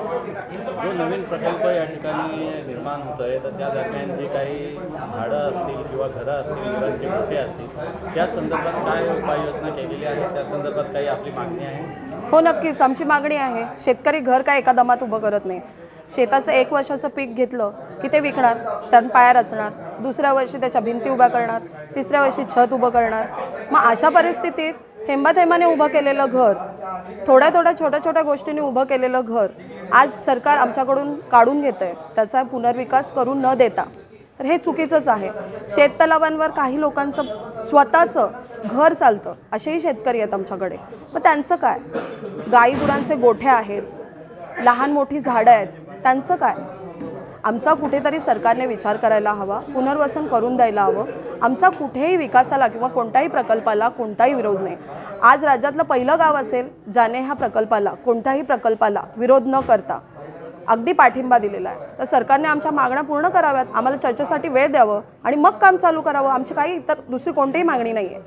जो नवीन प्रकल्प या ठिकाणी निर्माण होत आहे तर त्या दरम्यान जे काही झाडं असतील किंवा घरं असतील, घरांचे मोठे असतील, त्या संदर्भात काय उपाययोजना केलेली आहे? त्या संदर्भात काही आपली मागणी आहे? हो, नक्कीच आमची मागणी आहे. शेतकरी घर काय एका दमात उभं करत नाही. शेताचं 1 वर्षाचं पीक घेतलं की ते विकणार, तणपाया रचणार, दुसऱ्या वर्षी त्याच्या भिंती उभ्या करणार, तिसऱ्या वर्षी छत उभं करणार. मग अशा परिस्थितीत थेंबाथेंबाने उभं केलेलं घर, थोड्या छोट्या छोट्या गोष्टींनी उभं केलेलं घर आज सरकार आमच्याकडून काढून घेतंय, त्याचा पुनर्विकास करून न देता. तर हे चुकीचंच आहे. शेततलावांवर काही लोकांचं स्वतःचं घर चालतं, असेही शेतकरी आहेत आमच्याकडे. मग त्यांचं काय? गाई गुरांचे गोठे आहेत, लहान मोठी झाडं आहेत, त्यांचं काय? आमचा कुठेतरी सरकारने विचार करायला हवा, पुनर्वसन करून द्यायला हवं. आमचा कुठेही विकासाला किंवा कोणत्याही प्रकल्पाला कोणताही विरोध नाही. आज राज्यातलं पहिलं गाव असेल ज्याने ह्या प्रकल्पाला, कोणत्याही प्रकल्पाला विरोध न करता अगदी पाठिंबा दिलेला आहे. तर सरकारने आमच्या मागण्या पूर्ण कराव्यात, आम्हाला चर्चेसाठी वेळ द्यावं आणि मग काम चालू करावं. आमची काही इतर दुसरी कोणतीही मागणी नाही आहे.